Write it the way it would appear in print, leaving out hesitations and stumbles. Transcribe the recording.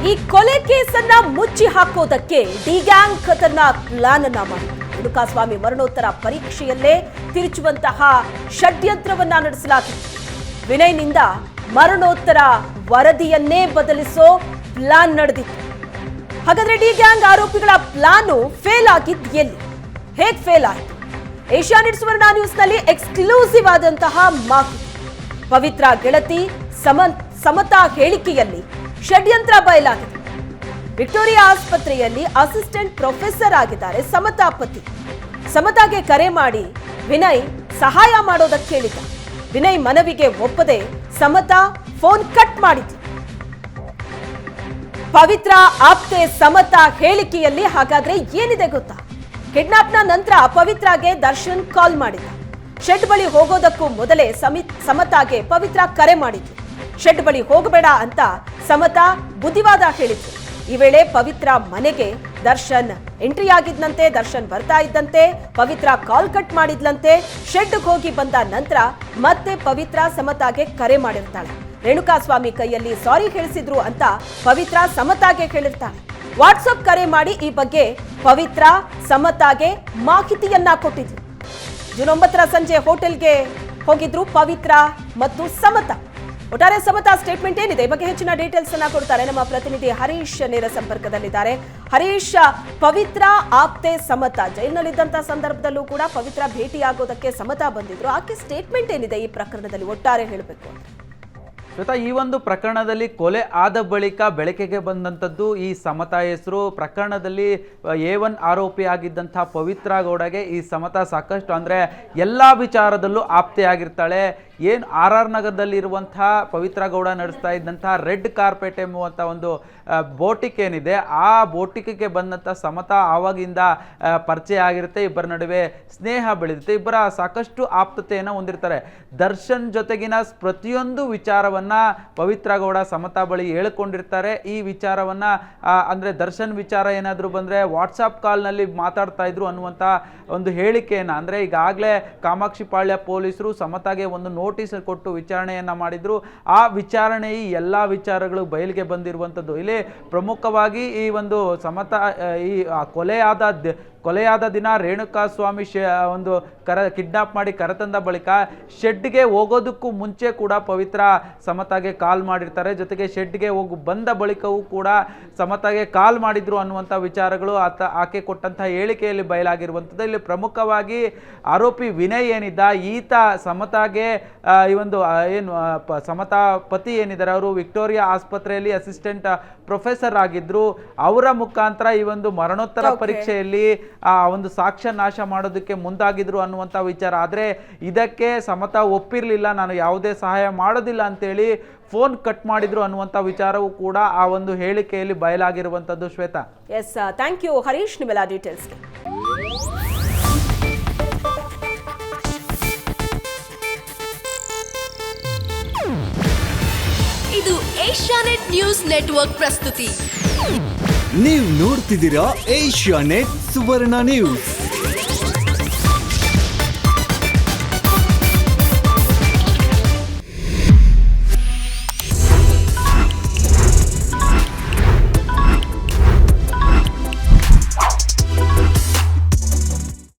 ಈ ಕೊಲೆ ಕೇಸನ್ನ ಮುಚ್ಚಿ ಹಾಕೋದಕ್ಕೆ ಡಿ ಗ್ಯಾಂಗ್ ಖತರ್ನಾಕ್ ಪ್ಲಾನ್ ಅನ್ನ ಮಾಡಿದೆ. ರೇಣುಕಾಸ್ವಾಮಿ ಮರಣೋತ್ತರ ಪರೀಕ್ಷೆಯಲ್ಲೇ ತಿರುಚುವಂತಹ ಷಡ್ಯಂತ್ರವನ್ನ ನಡೆಸಲಾಗಿತ್ತು. ವಿನಯ್ನಿಂದ ಮರಣೋತ್ತರ ವರದಿಯನ್ನೇ ಬದಲಿಸೋ ಪ್ಲಾನ್ ನಡೆದಿತ್ತು. ಹಾಗಾದ್ರೆ ಡಿ ಗ್ಯಾಂಗ್ ಆರೋಪಿಗಳ ಪ್ಲಾನು ಫೇಲ್ ಆಗಿದ್ದು ಎಲ್ಲಿ, ಹೇಗ್ ಫೇಲ್ ಆಯಿತು? ಏಷ್ಯಾನೆಟ್ ಸುವರ್ಣ ನ್ಯೂಸ್ನಲ್ಲಿ ಎಕ್ಸ್ಕ್ಲೂಸಿವ್ ಆದಂತಹ ಮಾಹಿತಿ. ಪವಿತ್ರ ಗೆಳತಿ ಸಮತಾ ಹೇಳಿಕೆಯಲ್ಲಿ ಷಡ್ಯಂತ್ರ ಬಯಲಾಗಿದೆ. ವಿಕ್ಟೋರಿಯಾ ಆಸ್ಪತ್ರೆಯಲ್ಲಿ ಅಸಿಸ್ಟೆಂಟ್ ಪ್ರೊಫೆಸರ್ ಆಗಿದ್ದಾರೆ ಸಮತಾ ಪತಿ. ಸಮತಾಗೆ ಕರೆ ಮಾಡಿ ವಿನಯ್ ಸಹಾಯ ಮಾಡೋದಕ್ಕೆ ಹೇಳಿದ್ದ. ವಿನಯ್ ಮನವಿಗೆ ಒಪ್ಪದೆ ಸಮತಾ ಫೋನ್ ಕಟ್ ಮಾಡಿದ್ರು. ಪವಿತ್ರ ಆಪ್ತೆ ಸಮತಾ ಹೇಳಿಕೆಯಲ್ಲಿ ಹಾಗಾದ್ರೆ ಏನಿದೆ ಗೊತ್ತಾ? ಕಿಡ್ನಾಪ್ನ ನಂತರ ಪವಿತ್ರಾಗೆ ದರ್ಶನ್ ಕಾಲ್ ಮಾಡಿದ್ದ. ಶೆಡ್ ಬಳಿ ಹೋಗೋದಕ್ಕೂ ಮೊದಲೇ ಸಮತಾಗೆ ಪವಿತ್ರ ಕರೆ ಮಾಡಿದ್ರು. ಶೆಡ್ ಬಳಿ ಹೋಗಬೇಡ ಅಂತ ಸಮತಾ ಬುದ್ಧಿವಾದ ಹೇಳಿದ್ರು. ಈ ವೇಳೆ ಪವಿತ್ರ ಮನೆಗೆ ದರ್ಶನ್ ಎಂಟ್ರಿ ಆಗಿದ್ದಂತೆ, ದರ್ಶನ್ ಬರ್ತಾ ಇದ್ದಂತೆ ಪವಿತ್ರ ಕಾಲ್ ಕಟ್ ಮಾಡಿದ್ಲಂತೆ. ಶೆಡ್ಗೆ ಹೋಗಿ ಬಂದ ನಂತರ ಮತ್ತೆ ಪವಿತ್ರ ಸಮತಾಗೆ ಕರೆ ಮಾಡಿರ್ತಾಳೆ. ರೇಣುಕಾಸ್ವಾಮಿ ಕೈಯಲ್ಲಿ ಸಾರಿ ಹೇಳಿಸಿದ್ರು ಅಂತ ಪವಿತ್ರ ಸಮತಾಗೆ ಹೇಳಿರ್ತಾಳೆ. ವಾಟ್ಸಪ್ ಕರೆ ಮಾಡಿ ಈ ಬಗ್ಗೆ ಪವಿತ್ರ ಸಮತಾಗೆ ಮಾಹಿತಿಯನ್ನ ಕೊಟ್ಟಿದ್ರು. ಜೂನ್ 9ರ ಸಂಜೆ ಹೋಟೆಲ್ಗೆ ಹೋಗಿದ್ರು ಪವಿತ್ರ ಮತ್ತು ಸಮತಾ. ಒಟ್ಟಾರೆ ಸಮತಾ ಸ್ಟೇಟ್ಮೆಂಟ್ ಏನಿದೆ ಈ ಬಗ್ಗೆ ಹೆಚ್ಚಿನ ಡೀಟೇಲ್ಸ್ ಅನ್ನ ಕೊಡ್ತಾರೆ ನಮ್ಮ ಪ್ರತಿನಿಧಿ ಹರೀಶ್ ನೇರ ಸಂಪರ್ಕದಲ್ಲಿದ್ದಾರೆ. ಹರೀಶ್, ಪವಿತ್ರ ಆಪ್ತೆ ಸಮತಾ ಜೈಲಿನಲ್ಲಿದ್ದಂತ ಸಂದರ್ಭದಲ್ಲೂ ಕೂಡ ಪವಿತ್ರ ಭೇಟಿಯಾಗೋದಕ್ಕೆ ಸಮತಾ ಬಂದಿದ್ರು. ಆಕೆ ಸ್ಟೇಟ್ಮೆಂಟ್ ಏನಿದೆ ಈ ಪ್ರಕರಣದಲ್ಲಿ ಒಟ್ಟಾರೆ ಹೇಳಬೇಕು ಅಂತ? ಈ ಒಂದು ಪ್ರಕರಣದಲ್ಲಿ ಕೊಲೆ ಆದ ಬಳಿಕ ಬೆಳಕಿಗೆ ಬಂದಂಥದ್ದು ಈ ಸಮತಾ ಹೆಸರು. ಪ್ರಕರಣದಲ್ಲಿ A1 ಆರೋಪಿ ಆಗಿದ್ದಂಥ ಪವಿತ್ರ ಗೌಡಗೆ ಈ ಸಮತಾ ಸಾಕಷ್ಟು ಅಂದರೆ ಎಲ್ಲ ವಿಚಾರದಲ್ಲೂ ಆಪ್ತೆಯಾಗಿರ್ತಾಳೆ. ಏನು RR ನಗರದಲ್ಲಿರುವಂಥ ಪವಿತ್ರ ಗೌಡ ನಡೆಸ್ತಾ ಇದ್ದಂಥ ರೆಡ್ ಕಾರ್ಪೆಟ್ ಎಂಬುವಂಥ ಒಂದು ಬೋಟಿಕ್ ಏನಿದೆ, ಆ ಬೋಟಿಕ್ಗೆ ಬಂದಂಥ ಸಮತಾ ಆವಾಗಿಂದ ಪರಿಚಯ ಆಗಿರುತ್ತೆ. ಇಬ್ಬರ ನಡುವೆ ಸ್ನೇಹ ಬೆಳೆದಿರುತ್ತೆ. ಇಬ್ಬರ ಸಾಕಷ್ಟು ಆಪ್ತತೆಯನ್ನು ಹೊಂದಿರ್ತಾರೆ. ದರ್ಶನ್ ಜೊತೆಗಿನ ಪ್ರತಿಯೊಂದು ವಿಚಾರವನ್ನು ಪವಿತ್ರ ಗೌಡ ಸಮತಾ ಬಳಿ ಹೇಳಿಕೊಂಡಿರ್ತಾರೆ. ಈ ವಿಚಾರವನ್ನ ಅಂದ್ರೆ ದರ್ಶನ್ ವಿಚಾರ ಏನಾದರೂ ಬಂದ್ರೆ ವಾಟ್ಸಾಪ್ ಕಾಲ್ನಲ್ಲಿ ಮಾತಾಡ್ತಾ ಇದ್ರು ಅನ್ನುವಂಥ ಒಂದು ಹೇಳಿಕೆಯನ್ನ, ಅಂದ್ರೆ ಈಗಾಗಲೇ ಕಾಮಾಕ್ಷಿ ಪಾಳ್ಯ ಪೊಲೀಸರು ಸಮತಾಗೆ ಒಂದು ನೋಟಿಸ್ ಕೊಟ್ಟು ವಿಚಾರಣೆಯನ್ನ ಮಾಡಿದ್ರು. ಆ ವಿಚಾರಣೆ ಈ ಎಲ್ಲ ವಿಚಾರಗಳು ಬಯಲಿಗೆ ಬಂದಿರುವಂಥದ್ದು. ಇಲ್ಲಿ ಪ್ರಮುಖವಾಗಿ ಈ ಒಂದು ಸಮತಾ ಈ ಕೊಲೆಯಾದ ದಿನ ರೇಣುಕಾಸ್ವಾಮಿ ಒಂದು ಕಿಡ್ನಾಪ್ ಮಾಡಿ ಕರೆತಂದ ಬಳಿಕ ಶೆಡ್ಗೆ ಹೋಗೋದಕ್ಕೂ ಮುಂಚೆ ಕೂಡ ಪವಿತ್ರ ಸಮತಾಗೆ ಕಾಲ್ ಮಾಡಿರ್ತಾರೆ. ಜೊತೆಗೆ ಶೆಡ್ಗೆ ಬಂದ ಬಳಿಕವೂ ಕೂಡ ಸಮತಾಗೆ ಕಾಲ್ ಮಾಡಿದ್ರು ಅನ್ನುವಂಥ ವಿಚಾರಗಳು ಆಕೆ ಕೊಟ್ಟಂಥ ಹೇಳಿಕೆಯಲ್ಲಿ ಬಯಲಾಗಿರುವಂಥದ್ದು. ಇಲ್ಲಿ ಪ್ರಮುಖವಾಗಿ ಆರೋಪಿ ವಿನಯ್ ಏನಿದ್ದ, ಈತ ಸಮತಾಗೆ ಈ ಒಂದು ಏನು ಸಮತಾ ಪತಿ ಏನಿದ್ದಾರೆ ಅವರು ವಿಕ್ಟೋರಿಯಾ ಆಸ್ಪತ್ರೆಯಲ್ಲಿ ಅಸಿಸ್ಟೆಂಟ್ ಪ್ರೊಫೆಸರ್ ಆಗಿದ್ರು. ಅವರ ಮುಖಾಂತರ ಈ ಒಂದು ಮರಣೋತ್ತರ ಪರೀಕ್ಷೆಯಲ್ಲಿ ಒಂದು ಸಾಕ್ಷ್ಯ ನಾಶ ಮಾಡೋದಕ್ಕೆ ಮುಂದಾಗಿದ್ರು ಅನ್ನುವಂಥ ವಿಚಾರ. ಆದರೆ ಇದಕ್ಕೆ ಸಮತಾ ಒಪ್ಪಿರಲಿಲ್ಲ, ನಾನು ಯಾವುದೇ ಸಹಾಯ ಮಾಡೋದಿಲ್ಲ ಅಂತೇಳಿ ಫೋನ್ ಕಟ್ ಮಾಡಿದ್ರು ಅನ್ನುವಂಥ ವಿಚಾರವೂ ಕೂಡ ಆ ಒಂದು ಹೇಳಿಕೆಯಲ್ಲಿ ಬಯಲಾಗಿರುವಂಥದ್ದು. Shweta, yes, thank you Harish ನಿಮ್ಮೆಲ್ಲ ಡೀಟೇಲ್ಸ್ಗೆ. ಇದು ಏಷ್ಯಾನೆಟ್ ನ್ಯೂಸ್ ನೆಟ್ವರ್ಕ್ ಪ್ರಸ್ತುತಿ. ನೀವು ನೋಡ್ತಿದ್ದೀರಾ ಏಷ್ಯಾನೆಟ್ ಸುವರ್ಣ ನ್ಯೂಸ್.